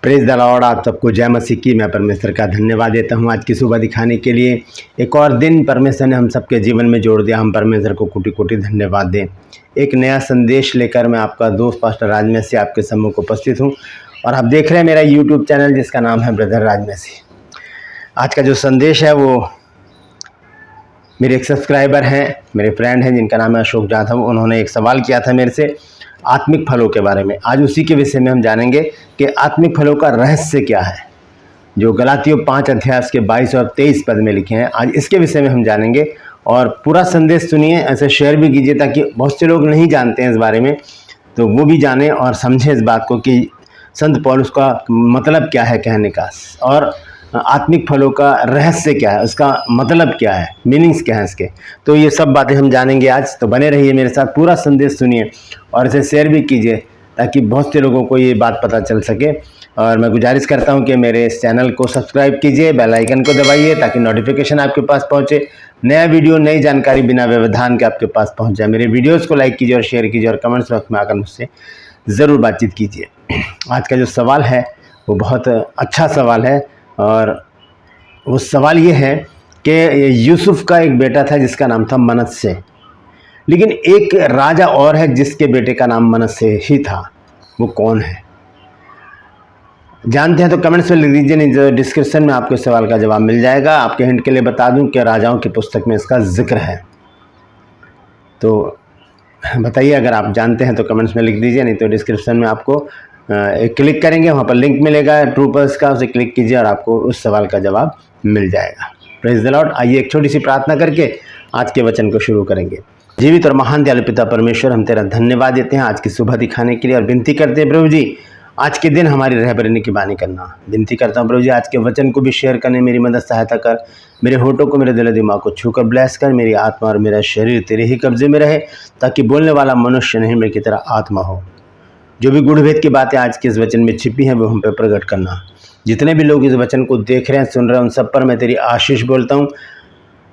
Praise the Lord. आप सबको जय मसीह की। मैं परमेश्वर का धन्यवाद देता हूं आज की सुबह दिखाने के लिए। एक और दिन परमेश्वर ने हम सबके जीवन में जोड़ दिया। हम परमेश्वर को कोटि कोटि धन्यवाद दें। एक नया संदेश लेकर मैं आपका दोस्त पास्टर राजमेसी आपके सम्मुख उपस्थित हूं और आप देख रहे हैं मेरा यूट्यूब चैनल जिसका नाम है ब्रदर राजमेसी। आज का जो संदेश है वो मेरे एक सब्सक्राइबर हैं, मेरे फ्रेंड हैं जिनका नाम है अशोक जाधव। उन्होंने एक सवाल किया था मेरे से आत्मिक फलों के बारे में। आज उसी के विषय में हम जानेंगे कि आत्मिक फलों का रहस्य क्या है, जो गलातियों 5 अध्याय के 22 और 23 पद में लिखे हैं। आज इसके विषय में हम जानेंगे और पूरा संदेश सुनिए, ऐसे शेयर भी कीजिए ताकि बहुत से लोग नहीं जानते हैं इस बारे में, तो वो भी जाने और समझे इस बात को कि संत पौलुस का मतलब क्या है कहने का, और आत्मिक फलों का रहस्य क्या है, उसका मतलब क्या है, मीनिंग्स क्या है इसके। तो ये सब बातें हम जानेंगे आज। तो बने रहिए मेरे साथ, पूरा संदेश सुनिए और इसे शेयर भी कीजिए ताकि बहुत से लोगों को ये बात पता चल सके। और मैं गुजारिश करता हूं कि मेरे इस चैनल को सब्सक्राइब कीजिए, बेल आइकन को दबाइए ताकि नोटिफिकेशन आपके पास पहुंचे, नया वीडियो नई जानकारी बिना व्यवधान के आपके पास पहुंच जाए। मेरे वीडियोज़ को लाइक कीजिए और शेयर कीजिए और कमेंट्स बॉक्स में आकर मुझसे ज़रूर बातचीत कीजिए। आज का जो सवाल है वो बहुत अच्छा सवाल है और वो सवाल ये है कि यूसुफ का एक बेटा था जिसका नाम था मनश्शे, लेकिन एक राजा और है जिसके बेटे का नाम मनश्शे ही था। वो कौन है जानते हैं तो कमेंट्स में लिख दीजिए, नहीं तो डिस्क्रिप्शन में आपको सवाल का जवाब मिल जाएगा। आपके हिंट के लिए बता दूं कि राजाओं की पुस्तक में इसका जिक्र है। तो बताइए, अगर आप जानते हैं तो कमेंट्स में लिख दीजिए, नहीं तो डिस्क्रिप्शन में आपको एक क्लिक करेंगे, वहाँ पर लिंक मिलेगा ट्रूपर्स का, उसे क्लिक कीजिए और आपको उस सवाल का जवाब मिल जाएगा। Praise the Lord. आइए एक छोटी सी प्रार्थना करके आज के वचन को शुरू करेंगे। जीवित और महान दयालु पिता परमेश्वर, हम तेरा धन्यवाद देते हैं आज की सुबह दिखाने के लिए और विनती करते हैं प्रभु जी आज के दिन हमारी रहबरनी की बानी करना। विनती करता हूँ प्रभु जी आज के वचन को भी शेयर करने मेरी मदद सहायता कर। मेरे होठों को, मेरे दिल दिमाग को छूकर ब्लेस कर। मेरी आत्मा और मेरा शरीर तेरे ही कब्जे में रहे ताकि बोलने वाला मनुष्य नहीं मेरी की तरह आत्मा हो। जो भी गुड़ भेद की बातें आज के इस वचन में छिपी हैं वो हम पे प्रकट करना। जितने भी लोग इस वचन को देख रहे हैं, सुन रहे हैं, उन सब पर मैं तेरी आशीष बोलता हूँ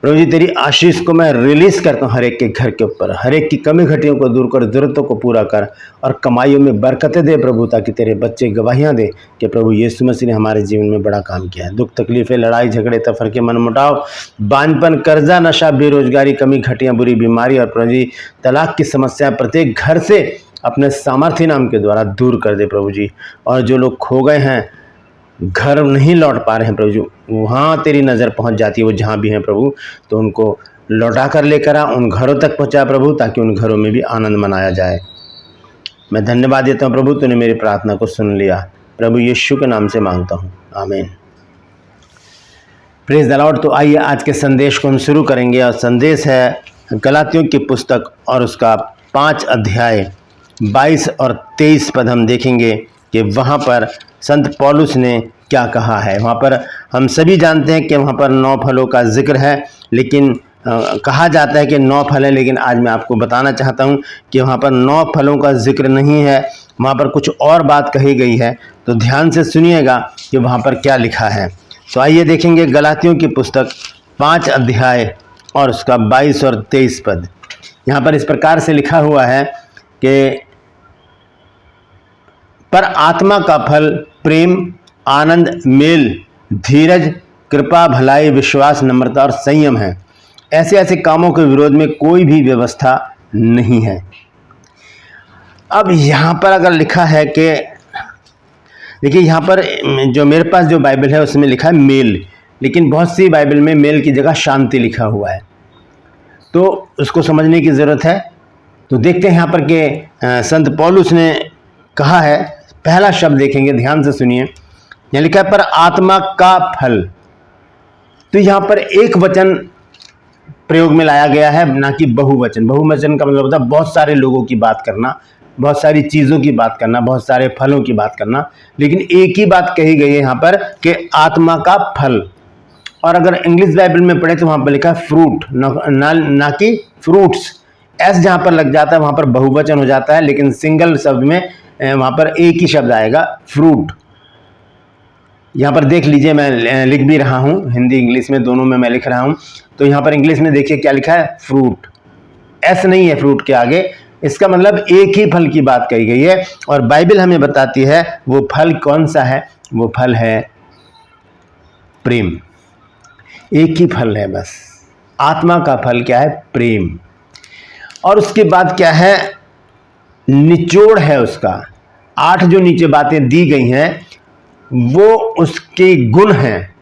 प्रभु जी। तेरी आशीष को मैं रिलीज करता हूँ हर एक के घर के ऊपर। हर एक की कमी घटियों को दूर कर, जरूरतों को पूरा कर और कमाइयों में बरकतें दे प्रभु, ताकि तेरे बच्चे गवाहियाँ दे कि प्रभु यीशु मसीह ने हमारे जीवन में बड़ा काम किया है। दुख तकलीफें, लड़ाई झगड़े, तफरके, मनमुटाव, बांझपन, कर्जा, नशा, बेरोजगारी, कमी घटियाँ, बुरी बीमारी और प्रभु जी तलाक की समस्या प्रत्येक घर से अपने सामर्थ्य नाम के द्वारा दूर कर दे प्रभु जी। और जो लोग खो गए हैं, घर नहीं लौट पा रहे हैं प्रभु जी, वहाँ तेरी नज़र पहुँच जाती है, वो जहाँ भी हैं प्रभु, तो उनको लौटा कर लेकर आ, उन घरों तक पहुँचा प्रभु, ताकि उन घरों में भी आनंद मनाया जाए। मैं धन्यवाद देता हूँ प्रभु, तूने मेरी प्रार्थना को सुन लिया। प्रभु यीशु के नाम से मांगता हूँ, आमीन। Praise the Lord. तो आइए आज के संदेश को हम शुरू करेंगे और संदेश है गलातियों की पुस्तक और उसका 5 अध्याय 22 और 23 पद हम देखेंगे कि वहाँ पर संत पौलुस ने क्या कहा है। वहाँ पर हम सभी जानते हैं कि वहाँ पर 9 फलों का जिक्र है, लेकिन कहा जाता है कि 9 फल हैं, लेकिन आज मैं आपको बताना चाहता हूँ कि वहाँ पर 9 फलों का जिक्र नहीं है, वहाँ पर कुछ और बात कही गई है। तो ध्यान से सुनिएगा कि वहाँ पर क्या लिखा है। तो आइए देखेंगे गलातियों की पुस्तक 5 अध्याय और उसका 22 और 23 पद। यहाँ पर इस प्रकार से लिखा हुआ है कि पर आत्मा का फल प्रेम, आनंद, मेल, धीरज, कृपा, भलाई, विश्वास, नम्रता और संयम है। ऐसे ऐसे कामों के विरोध में कोई भी व्यवस्था नहीं है। अब यहाँ पर अगर लिखा है कि देखिए, यहाँ पर जो मेरे पास जो बाइबल है उसमें लिखा है मेल, लेकिन बहुत सी बाइबल में मेल की जगह शांति लिखा हुआ है, तो उसको समझने की ज़रूरत है। तो देखते हैं यहाँ पर कि संत पौलुस ने कहा है। पहला शब्द देखेंगे, ध्यान से सुनिए। यहाँ लिखा है पर आत्मा का फल। तो यहाँ पर एक वचन प्रयोग में लाया गया है, ना कि बहुवचन। बहुवचन का मतलब होता है बहुत सारे लोगों की बात करना, बहुत सारी चीज़ों की बात करना, बहुत सारे फलों की बात करना, लेकिन एक ही बात कही गई है यहाँ पर कि आत्मा का फल। और अगर इंग्लिश बाइबल में पढ़े तो वहाँ पर लिखा है फ्रूट, ना कि फ्रूट्स। एस जहाँ पर लग जाता है वहाँ पर बहुवचन हो जाता है, लेकिन सिंगल शब्द में वहाँ पर एक ही शब्द आएगा, फ्रूट। यहाँ पर देख लीजिए, मैं लिख भी रहा हूँ, हिंदी इंग्लिश में दोनों में मैं लिख रहा हूँ। तो यहाँ पर इंग्लिश में देखिए क्या लिखा है, फ्रूट। एस नहीं है फ्रूट के आगे, इसका मतलब एक ही फल की बात कही गई है, और बाइबल हमें बताती है वो फल कौन सा है। वो फल है प्रेम। एक ही फल है बस, आत्मा का फल क्या है? प्रेम। और उसके बाद क्या है? निचोड़ है उसका। 8 जो नीचे बातें दी गई हैं वो उसके गुण हैं,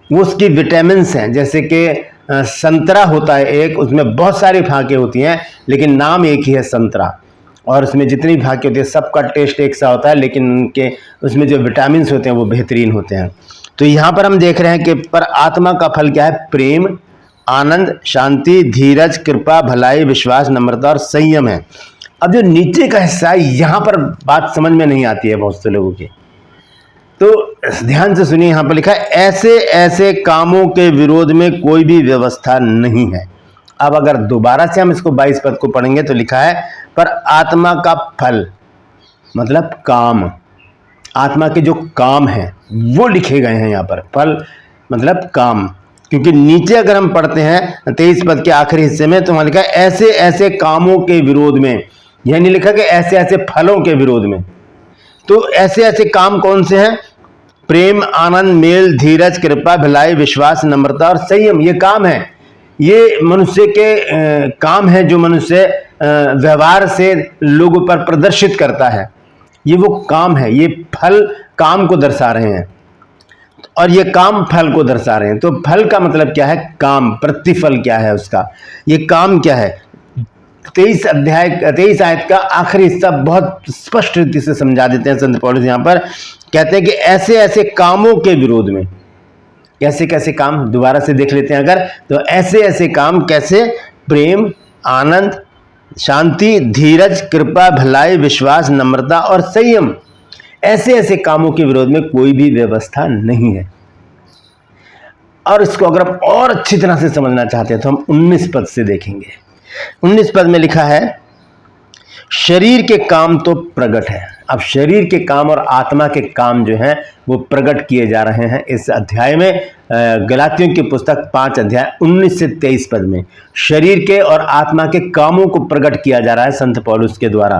वो उसकी विटामिन्स हैं। जैसे कि संतरा होता है एक, उसमें बहुत सारी फांकें होती हैं लेकिन नाम एक ही है संतरा, और उसमें जितनी फांकें होती है सबका टेस्ट एक सा होता है, लेकिन उनके उसमें जो विटामिन्स होते हैं वो बेहतरीन होते हैं। तो यहाँ पर हम देख रहे हैं कि पर आत्मा का फल क्या है? प्रेम, आनंद, शांति, धीरज, कृपा, भलाई, विश्वास, नम्रता और संयम है। अब जो नीचे का हिस्सा है यहाँ पर बात समझ में नहीं आती है बहुत से लोगों की, तो ध्यान से सुनिए। यहाँ पर लिखा है ऐसे ऐसे कामों के विरोध में कोई भी व्यवस्था नहीं है। अब अगर दोबारा से हम इसको 22 पद को पढ़ेंगे तो लिखा है पर आत्मा का फल मतलब काम, आत्मा के जो काम हैं वो लिखे गए हैं यहाँ पर। फल मतलब काम, क्योंकि नीचे अगर हम पढ़ते हैं 23 पद के आखिरी हिस्से में तो वहां लिखा है ऐसे ऐसे कामों के विरोध में, यह नहीं लिखा कि ऐसे ऐसे फलों के विरोध में। तो ऐसे ऐसे काम कौन से हैं? प्रेम, आनंद, मेल, धीरज, कृपा, भलाई, विश्वास, नम्रता और संयम, ये काम है। ये मनुष्य के काम है जो मनुष्य व्यवहार से लोगों पर प्रदर्शित करता है। ये वो काम है, ये फल काम को दर्शा रहे हैं, और ये काम फल को दर्शा रहे हैं। तो फल का मतलब क्या है? काम। प्रतिफल क्या है उसका? ये काम क्या है? 23 आयत का आखिरी हिस्सा बहुत स्पष्ट रीति से समझा देते हैं संत पौलुस। यहाँ पर कहते हैं कि ऐसे ऐसे कामों के विरोध में, कैसे कैसे काम, दोबारा से देख लेते हैं अगर, तो ऐसे ऐसे काम कैसे? प्रेम, आनंद, शांति, धीरज, कृपा, भलाई, विश्वास, नम्रता और संयम, ऐसे ऐसे कामों के विरोध में कोई भी व्यवस्था नहीं है। और इसको अगर हम और अच्छी तरह से समझना चाहते हैं तो हम 19 पद से देखेंगे। 19 पद में लिखा है शरीर के काम तो प्रकट है। अब शरीर के काम और आत्मा के काम जो हैं वो प्रकट किए जा रहे हैं इस अध्याय में। गलातियों की पुस्तक 5 अध्याय 19 से 23 पद में शरीर के और आत्मा के कामों को प्रकट किया जा रहा है संत पौलुस के द्वारा।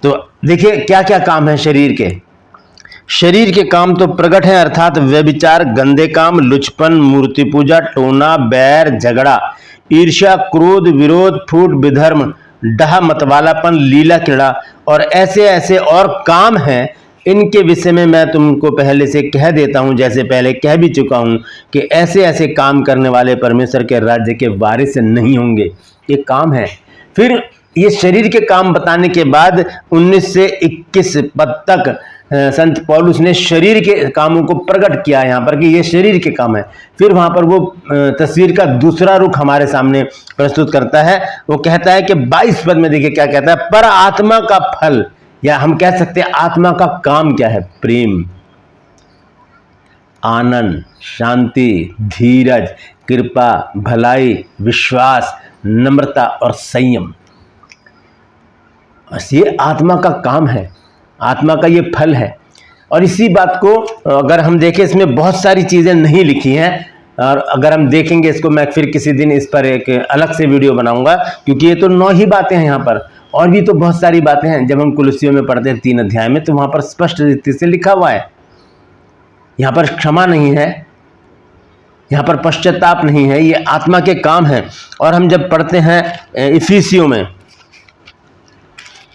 तो देखिए क्या क्या काम है शरीर के। शरीर के काम तो प्रकट है, अर्थात व्यभिचार, गंदे काम, लुचपन, मूर्ति पूजा, टोना, बैर, झगड़ा, ईर्ष्या, क्रोध, विरोध, फूट, विधर्म, डहा, मतवालापन, लीला क्रीड़ा और ऐसे ऐसे और काम हैं। इनके विषय में मैं तुमको पहले से कह देता हूं, जैसे पहले कह भी चुका हूं कि ऐसे ऐसे काम करने वाले परमेश्वर के राज्य के वारिस नहीं होंगे। ये काम है। फिर ये शरीर के काम बताने के बाद 19 से 21 पद तक संत पौलुस ने शरीर के कामों को प्रकट किया यहाँ पर कि ये शरीर के काम है। फिर वहां पर वो तस्वीर का दूसरा रुख हमारे सामने प्रस्तुत करता है। वो कहता है कि 22 पद में देखिए क्या कहता है, पर आत्मा का फल, या हम कह सकते हैं आत्मा का काम क्या है? प्रेम, आनंद, शांति, धीरज, कृपा, भलाई, विश्वास, नम्रता और संयम। बस ये आत्मा का काम है, आत्मा का ये फल है। और इसी बात को अगर हम देखें, इसमें बहुत सारी चीज़ें नहीं लिखी हैं, और अगर हम देखेंगे इसको, मैं फिर किसी दिन इस पर एक अलग से वीडियो बनाऊंगा, क्योंकि ये तो 9 ही बातें हैं यहाँ पर, और भी तो बहुत सारी बातें हैं। जब हम कुलुस्सियों में पढ़ते हैं 3 अध्याय में, तो वहाँ पर स्पष्ट रीति से लिखा हुआ है। यहाँ पर क्षमा नहीं है, यहाँ पर पश्चाताप नहीं है, ये आत्मा के काम है। और हम जब पढ़ते हैं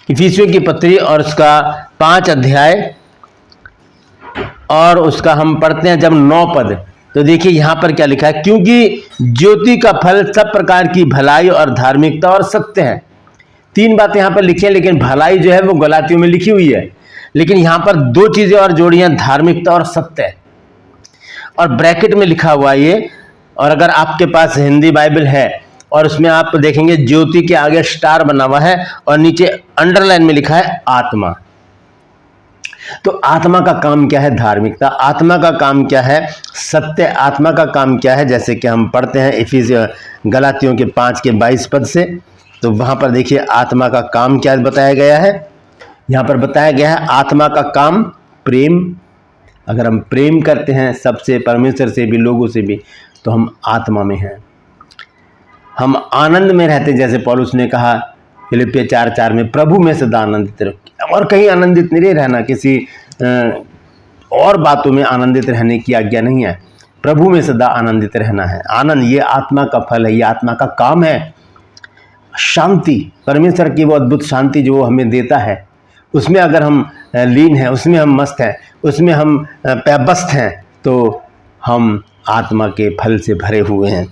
इफिसियों की पत्री और उसका 5 अध्याय और उसका हम पढ़ते हैं जब 9 पद, तो देखिए यहाँ पर क्या लिखा है, क्योंकि ज्योति का फल सब प्रकार की भलाई और धार्मिकता और सत्य है। 3 बातें यहाँ पर लिखी हैं, लेकिन भलाई जो है वो गलातियों में लिखी हुई है, लेकिन यहाँ पर 2 चीजें और जोड़ी हैं, धार्मिकता और सत्य है, और ब्रैकेट में लिखा हुआ ये। और अगर आपके पास हिंदी बाइबल है और उसमें आप देखेंगे ज्योति के आगे स्टार बना हुआ है और नीचे अंडरलाइन में लिखा है आत्मा। तो आत्मा का काम क्या है? धार्मिकता। आत्मा का काम क्या है? सत्य। आत्मा का काम क्या है? जैसे कि हम पढ़ते हैं गलातियों के 5 के 22 पद से, तो वहां पर देखिए आत्मा का काम क्या बताया गया है। यहाँ पर बताया गया है आत्मा का काम प्रेम। अगर हम प्रेम करते हैं सबसे, परमेश्वर से भी, लोगों से भी, तो हम आत्मा में हैं। हम आनंद में रहते, जैसे पौलुस ने कहा फिलिपियर 4:4 में प्रभु में सदा आनंदित रहो। और कहीं आनंदित नहीं रहना, किसी और बातों में आनंदित रहने की आज्ञा नहीं है, प्रभु में सदा आनंदित रहना है। आनंद ये आत्मा का फल है, ये आत्मा का काम है। शांति, परमेश्वर की वो अद्भुत शांति जो वो हमें देता है, उसमें अगर हम लीन हैं, उसमें हम मस्त हैं, उसमें हम पैबस्त हैं, तो हम आत्मा के फल से भरे हुए हैं।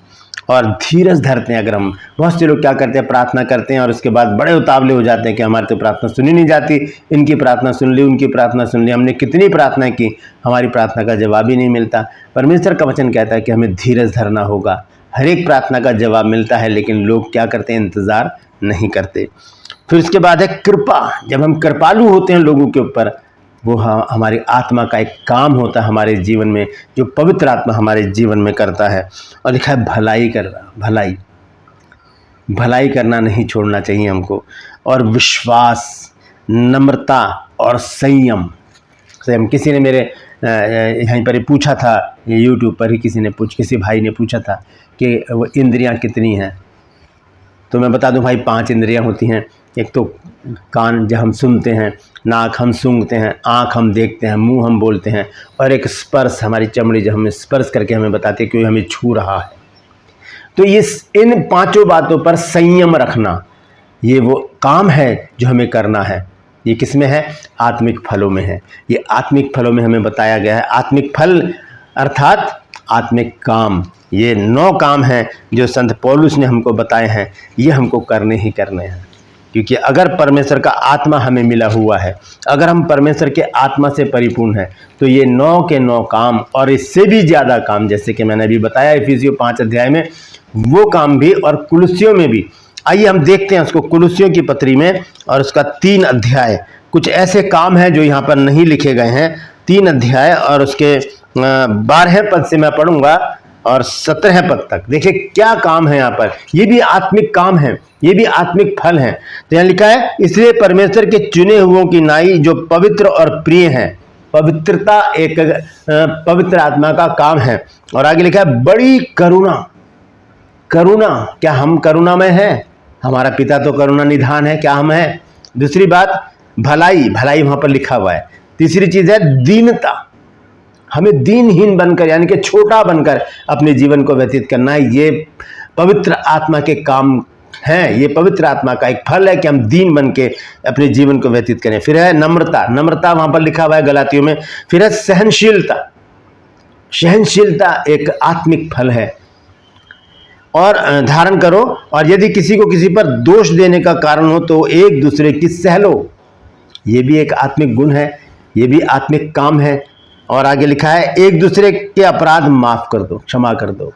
और धीरज धरते हैं। अगर हम, बहुत से लोग क्या करते हैं, प्रार्थना करते हैं और उसके बाद बड़े उतावले हो जाते हैं कि हमारी तो प्रार्थना सुनी नहीं जाती, इनकी प्रार्थना सुन ली, उनकी प्रार्थना सुन ली, हमने कितनी प्रार्थना की, हमारी प्रार्थना का जवाब ही नहीं मिलता। परमेश्वर का वचन कहता है कि हमें धीरज धरना होगा। हर एक प्रार्थना का जवाब मिलता है, लेकिन लोग क्या करते हैं, इंतज़ार नहीं करते। फिर उसके बाद है कृपा। जब हम कृपालु होते हैं लोगों के ऊपर, वो हमारी आत्मा का एक काम होता है हमारे जीवन में, जो पवित्र आत्मा हमारे जीवन में करता है। और लिखा है भलाई करना, भलाई करना नहीं छोड़ना चाहिए हमको। और विश्वास, नम्रता और संयम। किसी ने मेरे यहीं पर ही पूछा था, यूट्यूब पर ही किसी भाई ने पूछा था कि वो इंद्रियां कितनी हैं। तो मैं बता दूं भाई, 5 इंद्रियां होती हैं। एक तो कान जब हम सुनते हैं, नाक हम सूंघते हैं, आँख हम देखते हैं, मुंह हम बोलते हैं, और एक स्पर्श, हमारी चमड़ी जब हमें स्पर्श करके हमें बताती है कि हमें छू रहा है। तो इन 5 बातों पर संयम रखना, ये वो काम है जो हमें करना है। ये किस में है? आत्मिक फलों में है। ये आत्मिक फलों में हमें बताया गया है। आत्मिक फल अर्थात आत्मिक काम, ये 9 काम हैं जो संत पौलुस ने हमको बताए हैं, ये हमको करने ही करने हैं। क्योंकि अगर परमेश्वर का आत्मा हमें मिला हुआ है, अगर हम परमेश्वर के आत्मा से परिपूर्ण हैं, तो ये 9 के 9 काम और इससे भी ज़्यादा काम, जैसे कि मैंने अभी बताया इफिसियों 5 अध्याय में, वो काम भी, और कुलुस्सियों में भी। आइए हम देखते हैं उसको, कुलुस्सियों की पत्री में और उसका 3 अध्याय। कुछ ऐसे काम हैं जो यहाँ पर नहीं लिखे गए हैं। 3 अध्याय और उसके 12 पद से मैं पढ़ूंगा और 17 पद तक। देखिए क्या काम है यहाँ पर। ये भी आत्मिक काम है, ये भी आत्मिक फल है। तो यहाँ लिखा है, इसलिए परमेश्वर के चुने हुओं की नाई जो पवित्र और प्रिय हैं। पवित्रता एक पवित्र आत्मा का काम है। और आगे लिखा है, बड़ी करुणा। करुणा, क्या हम करुणामय हैं? हमारा पिता तो करुणा निधान है, क्या हम हैं? दूसरी बात, भलाई, भलाई वहां पर लिखा हुआ है। तीसरी चीज है दीनता। हमें दीनहीन बनकर, यानी कि छोटा बनकर अपने जीवन को व्यतीत करना है। ये पवित्र आत्मा के काम हैं, ये पवित्र आत्मा का एक फल है कि हम दीन बन के अपने जीवन को व्यतीत करें। फिर है नम्रता, नम्रता वहां पर लिखा हुआ है गलातियों में। फिर है सहनशीलता, सहनशीलता एक आत्मिक फल है। और धारण करो, और यदि किसी को किसी पर दोष देने का कारण हो तो एक दूसरे की सह लो। ये भी एक आत्मिक गुण है, ये भी आत्मिक काम है। और आगे लिखा है, एक दूसरे के अपराध माफ कर दो, क्षमा कर दो।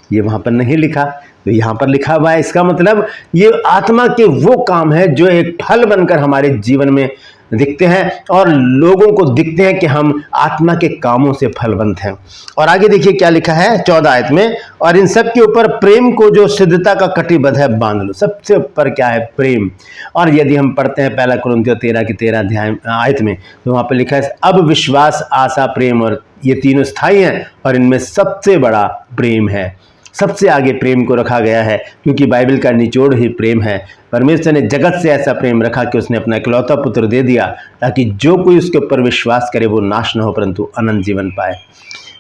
ये वहां पर नहीं लिखा, तो यहाँ पर लिखा हुआ है। इसका मतलब ये आत्मा के वो काम है जो एक फल बनकर हमारे जीवन में दिखते हैं और लोगों को दिखते हैं कि हम आत्मा के कामों से फलवंत हैं। और आगे देखिए क्या लिखा है 14 आयत में, और इन सब के ऊपर प्रेम को जो सिद्धता का कटिबद्ध है बांध लो। सबसे ऊपर क्या है? प्रेम। और यदि हम पढ़ते हैं 1 कुरिन्थियों 13 की 13 अध्याय आयत में, तो वहां पर लिखा है, अब विश्वास, आशा, प्रेम, और ये तीनों स्थायी हैं, और इनमें सबसे बड़ा प्रेम है। सबसे आगे प्रेम को रखा गया है, क्योंकि बाइबल का निचोड़ ही प्रेम है। परमेश्वर ने जगत से ऐसा प्रेम रखा कि उसने अपना इकलौता पुत्र दे दिया, ताकि जो कोई उसके ऊपर विश्वास करे वो नाश न हो परंतु अनंत जीवन पाए।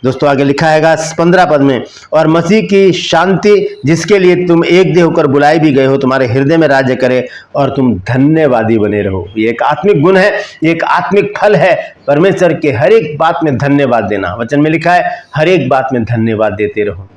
दोस्तों आगे लिखा है 15 पद में, और मसीह की शांति, जिसके लिए तुम एक देह होकर बुलाए भी गए हो, तुम्हारे हृदय में राज्य करे और तुम धन्यवादी बने रहो। ये एक आत्मिक गुण है, ये एक आत्मिक फल है। परमेश्वर के हर एक बात में धन्यवाद देना। वचन में लिखा है, हर एक बात में धन्यवाद देते रहो।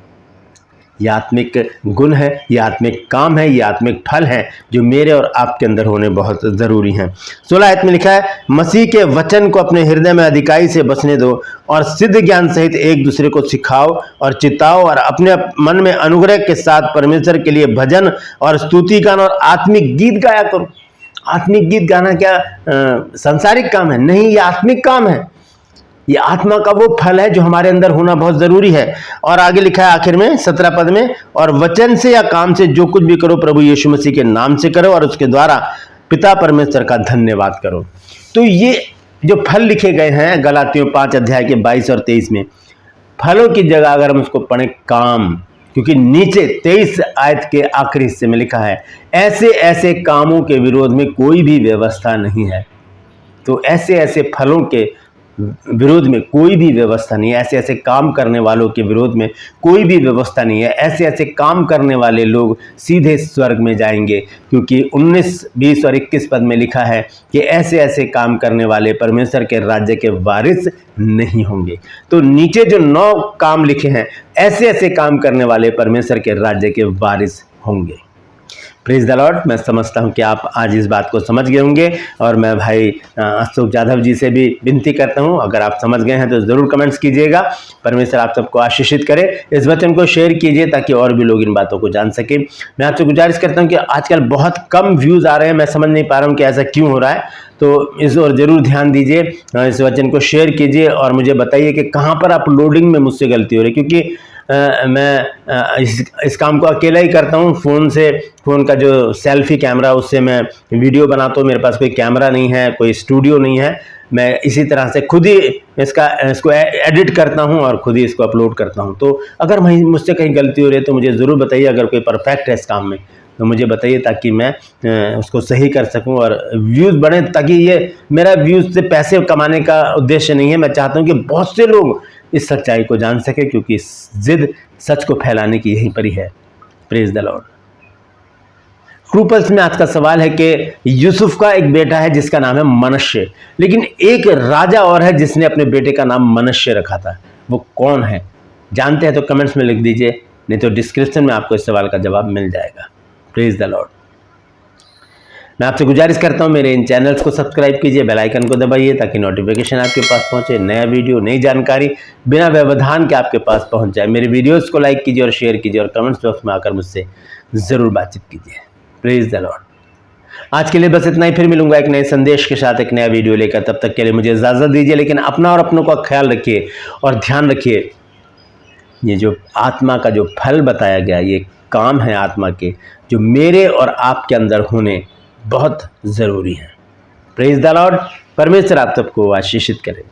ये आत्मिक गुण है, ये आत्मिक काम है, ये आत्मिक फल है जो मेरे और आपके अंदर होने बहुत ज़रूरी हैं। 16 आयत में लिखा है, मसीह के वचन को अपने हृदय में अधिकाई से बसने दो, और सिद्ध ज्ञान सहित एक दूसरे को सिखाओ और चिताओ, और अपने मन में अनुग्रह के साथ परमेश्वर के लिए भजन और स्तुति गान और आत्मिक गीत गाया करो। आत्मिक गीत गाना क्या सांसारिक काम है? नहीं, ये आत्मिक काम है। ये आत्मा का वो फल है जो हमारे अंदर होना बहुत जरूरी है। और आगे लिखा है आखिर में 17 पद में, और वचन से या काम से जो कुछ भी करो प्रभु यीशु मसीह के नाम से करो, और उसके द्वारा पिता परमेश्वर का धन्यवाद करो। तो ये जो फल लिखे गए हैं गलातियों 5 अध्याय के 22 और 23 में, फलों की जगह अगर हम उसको पढ़ें काम, क्योंकि नीचे 23 आयत के आखिरी हिस्से में लिखा है, ऐसे ऐसे कामों के विरोध में कोई भी व्यवस्था नहीं है। तो ऐसे ऐसे फलों के विरोध में कोई भी व्यवस्था नहीं है, ऐसे ऐसे काम करने वालों के विरोध में कोई भी व्यवस्था नहीं है। ऐसे ऐसे काम करने वाले लोग सीधे स्वर्ग में जाएंगे, क्योंकि 19, 20 और 21 पद में लिखा है कि ऐसे ऐसे काम करने वाले परमेश्वर के राज्य के वारिस नहीं होंगे। तो नीचे जो 9 काम लिखे हैं, ऐसे ऐसे काम करने वाले परमेश्वर के राज्य के वारिस होंगे। Praise the Lord. मैं समझता हूं कि आप आज इस बात को समझ गए होंगे, और मैं भाई अशोक जाधव जी से भी विनती करता हूं, अगर आप समझ गए हैं तो ज़रूर कमेंट्स कीजिएगा। परमेश्वर आप सबको आशीषित करे। इस वचन को शेयर कीजिए ताकि और भी लोग इन बातों को जान सकें। मैं आपसे गुजारिश करता हूं कि आजकल बहुत कम व्यूज़ आ रहे हैं, मैं समझ नहीं पा रहा हूँ कि ऐसा क्यों हो रहा है। तो इस और ज़रूर ध्यान दीजिए, इस वचन को शेयर कीजिए और मुझे बताइए कि कहाँ पर अपलोडिंग में मुझसे गलती हो रही है, क्योंकि मैं इस काम को अकेला ही करता हूँ। फ़ोन का जो सेल्फी कैमरा, उससे मैं वीडियो बनाता हूँ। मेरे पास कोई कैमरा नहीं है, कोई स्टूडियो नहीं है। मैं इसी तरह से खुद ही इसको एडिट करता हूँ और खुद ही इसको अपलोड करता हूँ। तो अगर मुझसे कहीं गलती हो रही है तो मुझे ज़रूर बताइए। अगर कोई परफेक्ट है इस काम में तो मुझे बताइए, ताकि मैं उसको सही कर सकूं और व्यूज़ बढ़े। ताकि ये मेरा व्यूज़ से पैसे कमाने का उद्देश्य नहीं है। मैं चाहता हूं कि बहुत से लोग इस सच्चाई को जान सके, क्योंकि जिद सच को फैलाने की यहीं पर ही है। Praise the Lord. True pulse में आज का सवाल है कि यूसुफ का एक बेटा है जिसका नाम है मनश्शे, लेकिन एक राजा और है जिसने अपने बेटे का नाम मनश्शे रखा था। वो कौन है? जानते हैं तो कमेंट्स में लिख दीजिए, नहीं तो डिस्क्रिप्शन में आपको इस सवाल का जवाब मिल जाएगा। Praise the Lord. मैं आपसे गुजारिश करता हूं, मेरे इन चैनल्स को सब्सक्राइब कीजिए, बेल आइकन को दबाइए ताकि नोटिफिकेशन आपके पास पहुंचे, नया वीडियो, नई जानकारी बिना व्यवधान के आपके पास पहुंच जाए। मेरे वीडियोस को लाइक कीजिए और शेयर कीजिए और कमेंट्स बॉक्स में आकर मुझसे ज़रूर बातचीत कीजिए। Praise the Lord. आज के लिए बस इतना ही, फिर मिलूंगा एक नए संदेश के साथ, एक नया वीडियो लेकर। तब तक के लिए मुझे इजाज़त दीजिए, लेकिन अपना और अपनों का ख्याल रखिए और ध्यान रखिए। ये जो आत्मा का जो फल बताया गया, ये काम है आत्मा के, जो मेरे और आपके अंदर होने बहुत ज़रूरी है। Praise the Lord. परमेश्वर आप सबको आशीषित करे।